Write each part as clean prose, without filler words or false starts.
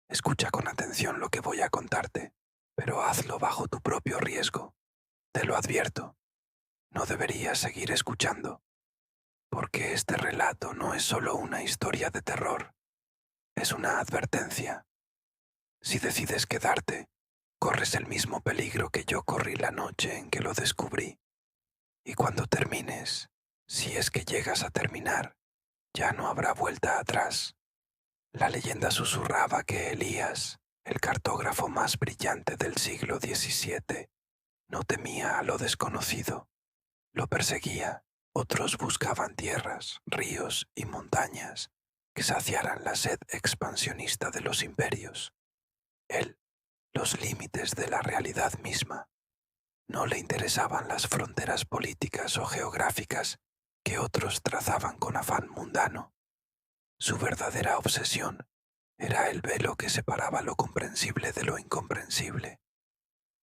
Escucha con atención lo que voy a contarte, pero hazlo bajo tu propio riesgo. Te lo advierto, no deberías seguir escuchando, porque este relato no es solo una historia de terror, es una advertencia. Si decides quedarte, corres el mismo peligro que yo corrí la noche en que lo descubrí. Y cuando termines, si es que llegas a terminar, ya no habrá vuelta atrás. La leyenda susurraba que Elías, el cartógrafo más brillante del siglo XVII, no temía a lo desconocido, lo perseguía. Otros buscaban tierras, ríos y montañas que saciaran la sed expansionista de los imperios. Él, los límites de la realidad misma. No le interesaban las fronteras políticas o geográficas que otros trazaban con afán mundano. Su verdadera obsesión era el velo que separaba lo comprensible de lo incomprensible,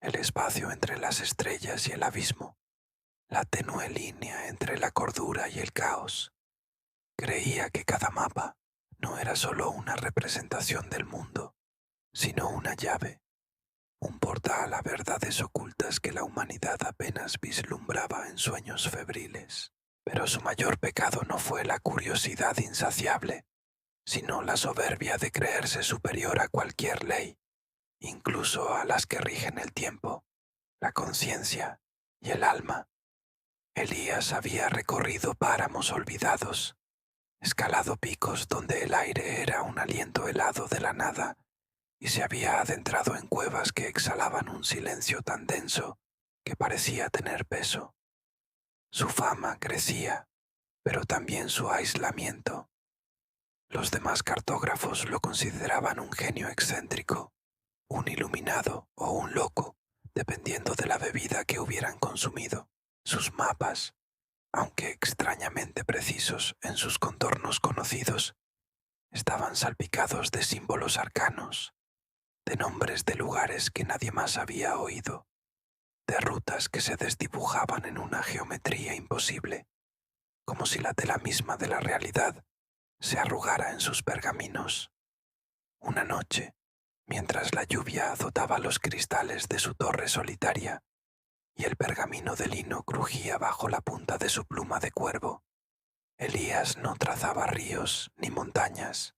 el espacio entre las estrellas y el abismo, la tenue línea entre la cordura y el caos. Creía que cada mapa no era solo una representación del mundo, sino una llave, un portal a verdades ocultas que la humanidad apenas vislumbraba en sueños febriles. Pero su mayor pecado no fue la curiosidad insaciable, sino la soberbia de creerse superior a cualquier ley, incluso a las que rigen el tiempo, la conciencia y el alma. Elías había recorrido páramos olvidados, escalado picos donde el aire era un aliento helado de la nada, y se había adentrado en cuevas que exhalaban un silencio tan denso que parecía tener peso. Su fama crecía, pero también su aislamiento. Los demás cartógrafos lo consideraban un genio excéntrico, un iluminado o un loco, dependiendo de la bebida que hubieran consumido. Sus mapas, aunque extrañamente precisos en sus contornos conocidos, estaban salpicados de símbolos arcanos, de nombres de lugares que nadie más había oído, de rutas que se desdibujaban en una geometría imposible, como si la tela misma de la realidad se arrugara en sus pergaminos. Una noche, mientras la lluvia azotaba los cristales de su torre solitaria y el pergamino de lino crujía bajo la punta de su pluma de cuervo, Elías no trazaba ríos ni montañas,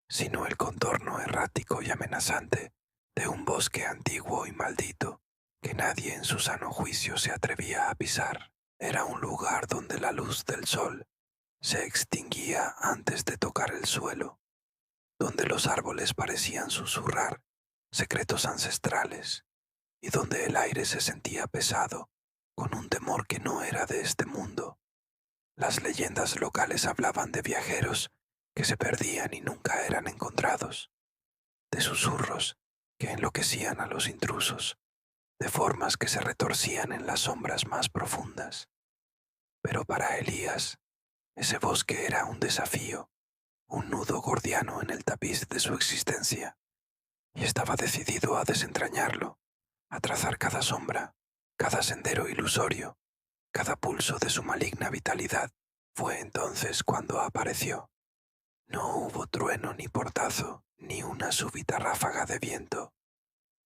sino el contorno errático y amenazante de un bosque antiguo y maldito que nadie en su sano juicio se atrevía a pisar. Era un lugar donde la luz del sol se extinguía antes de tocar el suelo, donde los árboles parecían susurrar secretos ancestrales y donde el aire se sentía pesado con un temor que no era de este mundo. Las leyendas locales hablaban de viajeros que se perdían y nunca eran encontrados, de susurros que enloquecían a los intrusos, de formas que se retorcían en las sombras más profundas. Pero para Elías, ese bosque era un desafío, un nudo gordiano en el tapiz de su existencia, y estaba decidido a desentrañarlo, a trazar cada sombra, cada sendero ilusorio, cada pulso de su maligna vitalidad. Fue entonces cuando apareció. No hubo trueno ni portazo, ni una súbita ráfaga de viento,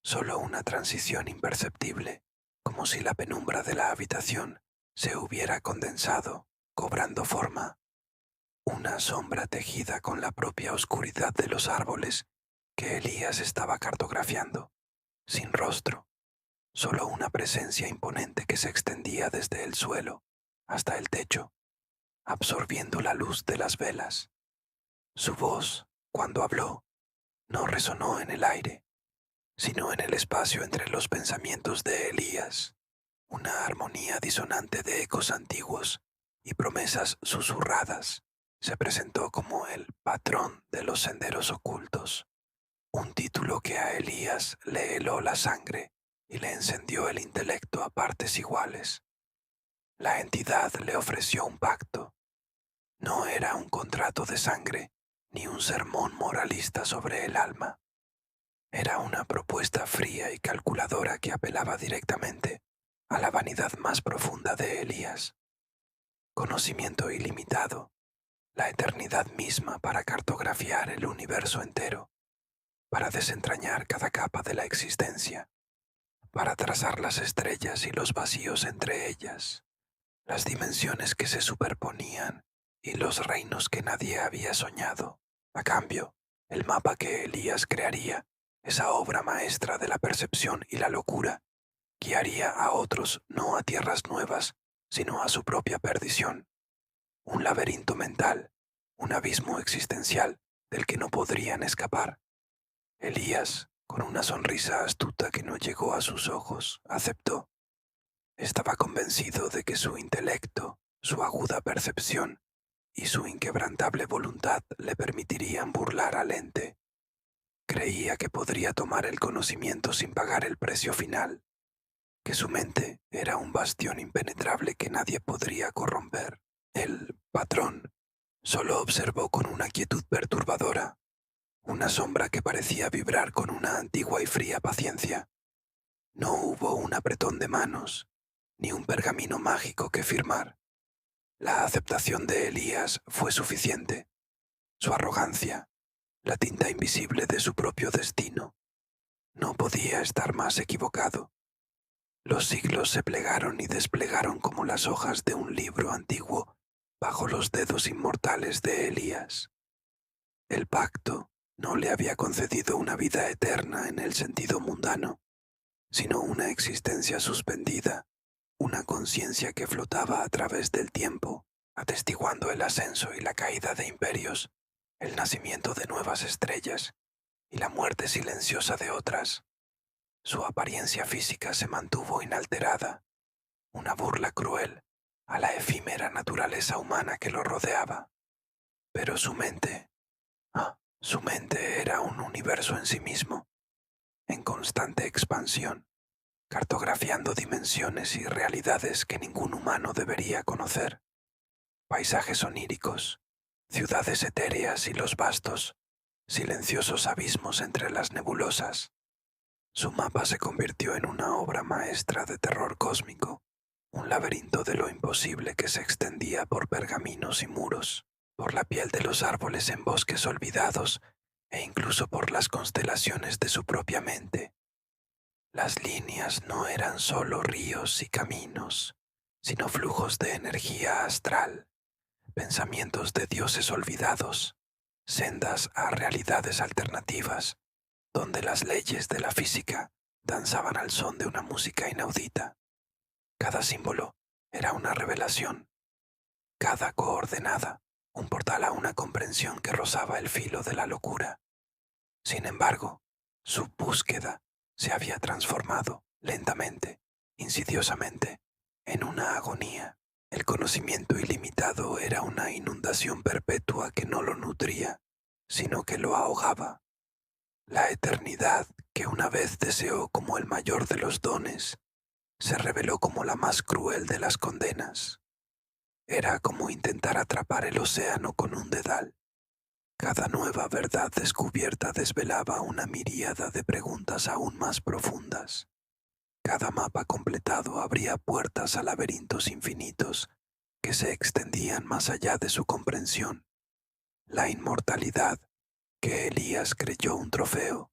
solo una transición imperceptible, como si la penumbra de la habitación se hubiera condensado, cobrando forma. Una sombra tejida con la propia oscuridad de los árboles que Elías estaba cartografiando, sin rostro, solo una presencia imponente que se extendía desde el suelo hasta el techo, absorbiendo la luz de las velas. Su voz, cuando habló, no resonó en el aire, sino en el espacio entre los pensamientos de Elías, una armonía disonante de ecos antiguos y promesas susurradas. Se presentó como el patrón de los senderos ocultos, un título que a Elías le heló la sangre y le encendió el intelecto a partes iguales. La entidad le ofreció un pacto. No era un contrato de sangre ni un sermón moralista sobre el alma. Era una propuesta fría y calculadora que apelaba directamente a la vanidad más profunda de Elías. Conocimiento ilimitado, la eternidad misma para cartografiar el universo entero. para desentrañar cada capa de la existencia, para trazar las estrellas y los vacíos entre ellas, las dimensiones que se superponían y los reinos que nadie había soñado. A cambio, el mapa que Elías crearía, esa obra maestra de la percepción y la locura, guiaría a otros no a tierras nuevas, sino a su propia perdición. Un laberinto mental, un abismo existencial del que no podrían escapar. Elías, con una sonrisa astuta que no llegó a sus ojos, aceptó. Estaba convencido de que su intelecto, su aguda percepción y su inquebrantable voluntad le permitirían burlar al ente. Creía que podría tomar el conocimiento sin pagar el precio final, que su mente era un bastión impenetrable que nadie podría corromper. El patrón solo observó con una quietud perturbadora, una sombra que parecía vibrar con una antigua y fría paciencia. No hubo un apretón de manos, ni un pergamino mágico que firmar. La aceptación de Elías fue suficiente. Su arrogancia, la tinta invisible de su propio destino, no podía estar más equivocado. Los siglos se plegaron y desplegaron como las hojas de un libro antiguo bajo los dedos inmortales de Elías. El pacto no le había concedido una vida eterna en el sentido mundano, sino una existencia suspendida, una conciencia que flotaba a través del tiempo, atestiguando el ascenso y la caída de imperios, el nacimiento de nuevas estrellas y la muerte silenciosa de otras. Su apariencia física se mantuvo inalterada, una burla cruel a la efímera naturaleza humana que lo rodeaba. Pero su mente era un universo en sí mismo, en constante expansión, cartografiando dimensiones y realidades que ningún humano debería conocer. Paisajes oníricos, ciudades etéreas y los vastos, silenciosos abismos entre las nebulosas. Su mapa se convirtió en una obra maestra de terror cósmico, un laberinto de lo imposible que se extendía por pergaminos y muros, por la piel de los árboles en bosques olvidados e incluso por las constelaciones de su propia mente. Las líneas no eran solo ríos y caminos, sino flujos de energía astral, pensamientos de dioses olvidados, sendas a realidades alternativas, donde las leyes de la física danzaban al son de una música inaudita. Cada símbolo era una revelación, cada coordenada un portal a una comprensión que rozaba el filo de la locura. Sin embargo, su búsqueda se había transformado lentamente, insidiosamente, en una agonía. El conocimiento ilimitado era una inundación perpetua que no lo nutría, sino que lo ahogaba. La eternidad, que una vez deseó como el mayor de los dones, se reveló como la más cruel de las condenas. Era como intentar atrapar el océano con un dedal. Cada nueva verdad descubierta desvelaba una miríada de preguntas aún más profundas. Cada mapa completado abría puertas a laberintos infinitos que se extendían más allá de su comprensión. La inmortalidad, que Elías creyó un trofeo,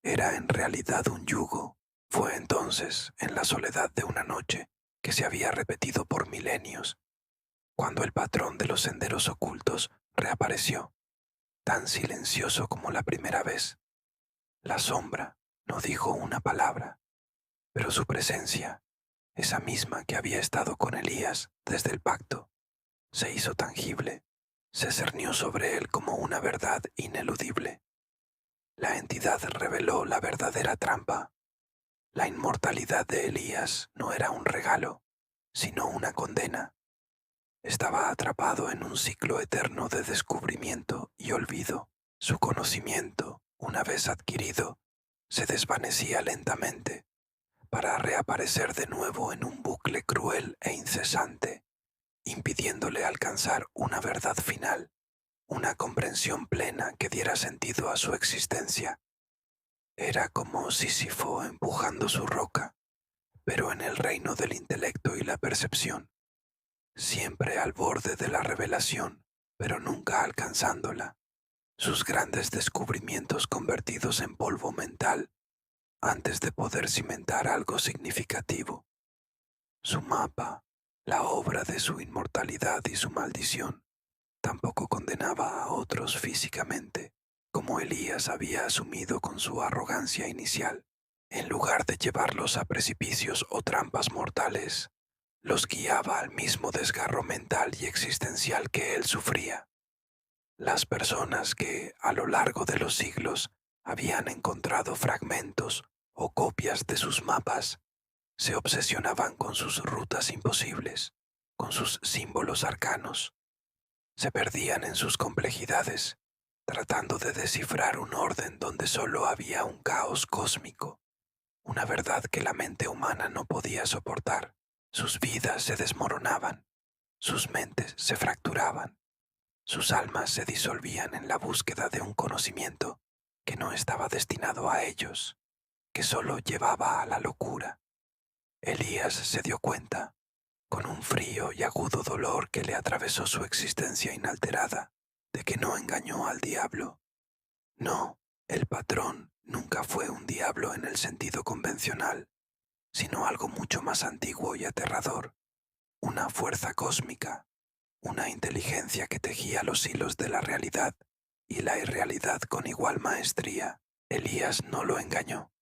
era en realidad un yugo. Fue entonces, en la soledad de una noche que se había repetido por milenios, cuando el patrón de los senderos ocultos reapareció, tan silencioso como la primera vez. La sombra no dijo una palabra, pero su presencia, esa misma que había estado con Elías desde el pacto, se hizo tangible, se cernió sobre él como una verdad ineludible. La entidad reveló la verdadera trampa. La inmortalidad de Elías no era un regalo, sino una condena. Estaba atrapado en un ciclo eterno de descubrimiento y olvido. Su conocimiento, una vez adquirido, se desvanecía lentamente, para reaparecer de nuevo en un bucle cruel e incesante, impidiéndole alcanzar una verdad final, una comprensión plena que diera sentido a su existencia. Era como Sísifo empujando su roca, pero en el reino del intelecto y la percepción, siempre al borde de la revelación, pero nunca alcanzándola. sus grandes descubrimientos convertidos en polvo mental antes de poder cimentar algo significativo. Su mapa, la obra de su inmortalidad y su maldición, tampoco condenaba a otros físicamente, como Elías había asumido con su arrogancia inicial. En lugar de llevarlos a precipicios o trampas mortales, los guiaba al mismo desgarro mental y existencial que él sufría. Las personas que, a lo largo de los siglos, habían encontrado fragmentos o copias de sus mapas, se obsesionaban con sus rutas imposibles, con sus símbolos arcanos. Se perdían en sus complejidades, tratando de descifrar un orden donde solo había un caos cósmico, una verdad que la mente humana no podía soportar. Sus vidas se desmoronaban, sus mentes se fracturaban, sus almas se disolvían en la búsqueda de un conocimiento que no estaba destinado a ellos, que solo llevaba a la locura. Elías se dio cuenta, con un frío y agudo dolor que le atravesó su existencia inalterada, de que no engañó al diablo. No, el patrón nunca fue un diablo en el sentido convencional, sino algo mucho más antiguo y aterrador, una fuerza cósmica, una inteligencia que tejía los hilos de la realidad y la irrealidad con igual maestría. Elías no lo engañó.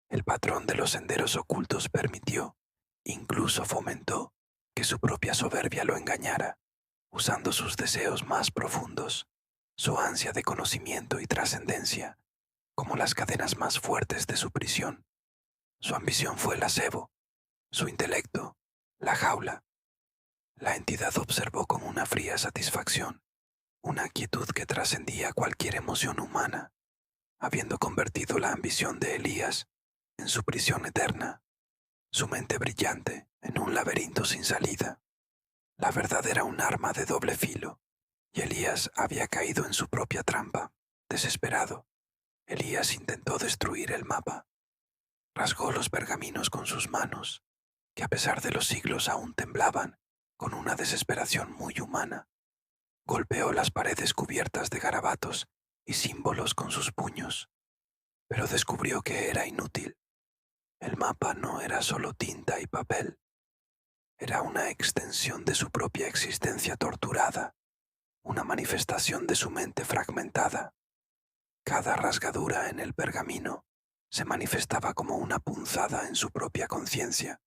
El patrón de los senderos ocultos permitió, incluso fomentó, que su propia soberbia lo engañara, usando sus deseos más profundos, su ansia de conocimiento y trascendencia, como las cadenas más fuertes de su prisión. Su ambición fue el acebo, su intelecto, la jaula. La entidad observó con una fría satisfacción, una quietud que trascendía cualquier emoción humana, habiendo convertido la ambición de Elías en su prisión eterna, su mente brillante en un laberinto sin salida. La verdad era un arma de doble filo, y Elías había caído en su propia trampa. Desesperado, Elías intentó destruir el mapa. Rasgó los pergaminos con sus manos, que a pesar de los siglos aún temblaban con una desesperación muy humana. Golpeó las paredes cubiertas de garabatos y símbolos con sus puños, pero descubrió que era inútil. El mapa no era solo tinta y papel, era una extensión de su propia existencia torturada, una manifestación de su mente fragmentada. Cada rasgadura en el pergamino se manifestaba como una punzada en su propia conciencia.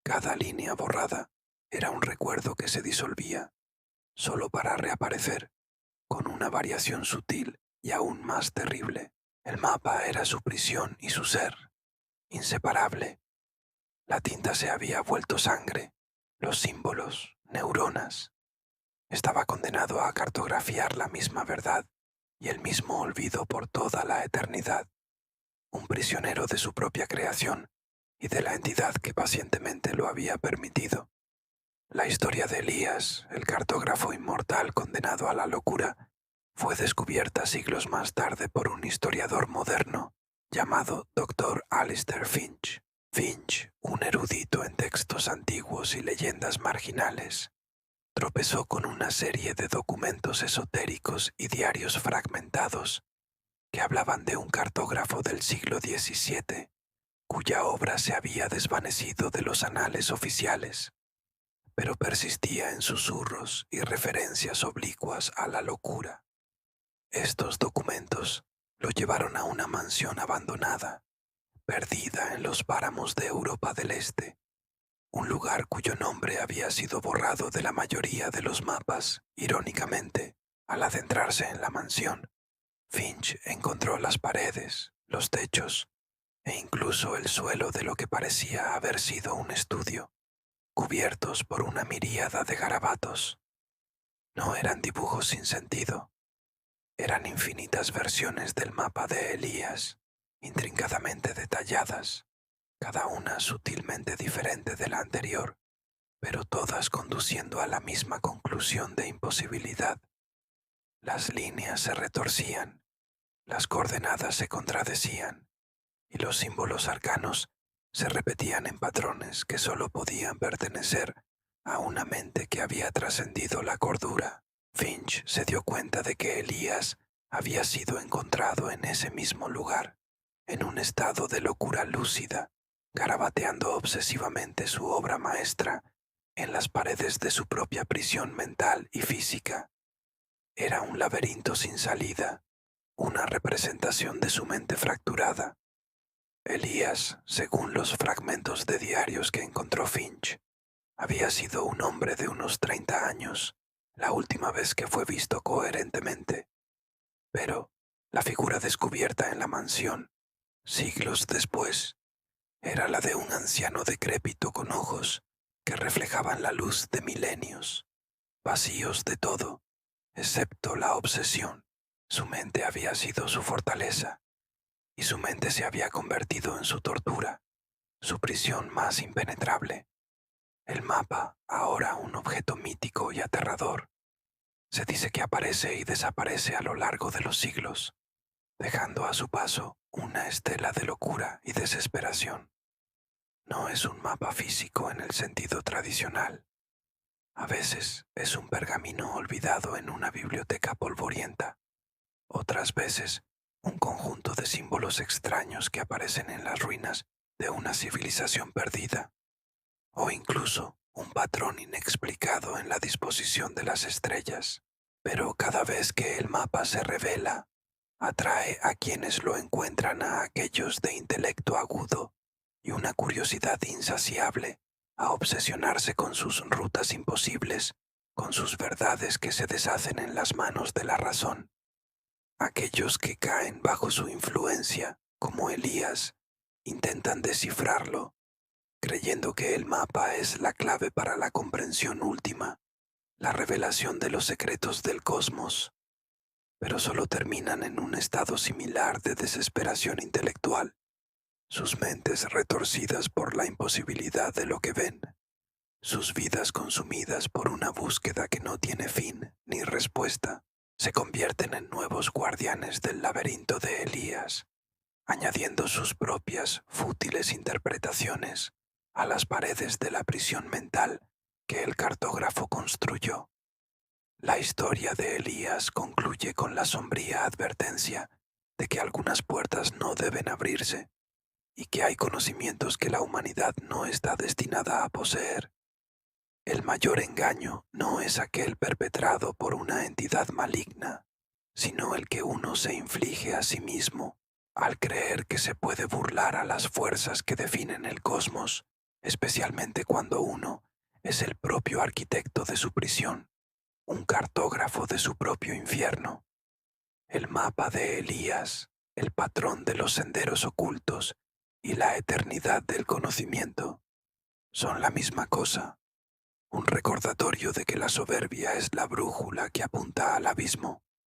Cada línea borrada era un recuerdo que se disolvía, solo para reaparecer, con una variación sutil y aún más terrible. El mapa era su prisión y su ser, inseparable. La tinta se había vuelto sangre, los símbolos, neuronas. Estaba condenado a cartografiar la misma verdad y el mismo olvido por toda la eternidad. Un prisionero de su propia creación y de la entidad que pacientemente lo había permitido. La historia de Elías, el cartógrafo inmortal condenado a la locura, fue descubierta siglos más tarde por un historiador moderno llamado Dr. Alistair Finch. Finch, un erudito en textos antiguos y leyendas marginales, tropezó con una serie de documentos esotéricos y diarios fragmentados que hablaban de un cartógrafo del siglo XVII, cuya obra se había desvanecido de los anales oficiales, pero persistía en susurros y referencias oblicuas a la locura. Estos documentos lo llevaron a una mansión abandonada, perdida en los páramos de Europa del Este, un lugar cuyo nombre había sido borrado de la mayoría de los mapas. Irónicamente, al adentrarse en la mansión, Finch encontró las paredes, los techos e incluso el suelo de lo que parecía haber sido un estudio, cubiertos por una miríada de garabatos. No eran dibujos sin sentido, eran infinitas versiones del mapa de Elías, intrincadamente detalladas, cada una sutilmente diferente de la anterior, pero todas conduciendo a la misma conclusión de imposibilidad. Las líneas se retorcían, las coordenadas se contradecían, y los símbolos arcanos se repetían en patrones que solo podían pertenecer a una mente que había trascendido la cordura. Finch se dio cuenta de que Elías había sido encontrado en ese mismo lugar, en un estado de locura lúcida, garabateando obsesivamente su obra maestra en las paredes de su propia prisión mental y física. Era un laberinto sin salida, una representación de su mente fracturada. Elías, según los fragmentos de diarios que encontró Finch, había sido un hombre de unos 30 años, la última vez que fue visto coherentemente. Pero la figura descubierta en la mansión, siglos después, era la de un anciano decrépito con ojos que reflejaban la luz de milenios, vacíos de todo, excepto la obsesión. Su mente había sido su fortaleza, y su mente se había convertido en su tortura, su prisión más impenetrable. El mapa, ahora un objeto mítico y aterrador, se dice que aparece y desaparece a lo largo de los siglos, dejando a su paso una estela de locura y desesperación. No es un mapa físico en el sentido tradicional. A veces es un pergamino olvidado en una biblioteca polvorienta. Otras veces, un conjunto de símbolos extraños que aparecen en las ruinas de una civilización perdida. O incluso un patrón inexplicado en la disposición de las estrellas. Pero cada vez que el mapa se revela, atrae a quienes lo encuentran a aquellos de intelecto agudo y una curiosidad insaciable a obsesionarse con sus rutas imposibles, con sus verdades que se deshacen en las manos de la razón. Aquellos que caen bajo su influencia, como Elías, intentan descifrarlo, creyendo que el mapa es la clave para la comprensión última, la revelación de los secretos del cosmos, pero solo terminan en un estado similar de desesperación intelectual, sus mentes retorcidas por la imposibilidad de lo que ven, sus vidas consumidas por una búsqueda que no tiene fin ni respuesta, se convierten en nuevos guardianes del laberinto de Elías, añadiendo sus propias fútiles interpretaciones a las paredes de la prisión mental que el cartógrafo construyó. La historia de Elías concluye con la sombría advertencia de que algunas puertas no deben abrirse y que hay conocimientos que la humanidad no está destinada a poseer. El mayor engaño no es aquel perpetrado por una entidad maligna, sino el que uno se inflige a sí mismo al creer que se puede burlar a las fuerzas que definen el cosmos, especialmente cuando uno es el propio arquitecto de su prisión, un cartógrafo de su propio infierno. El mapa de Elías, el patrón de los senderos ocultos y la eternidad del conocimiento son la misma cosa, un recordatorio de que la soberbia es la brújula que apunta al abismo.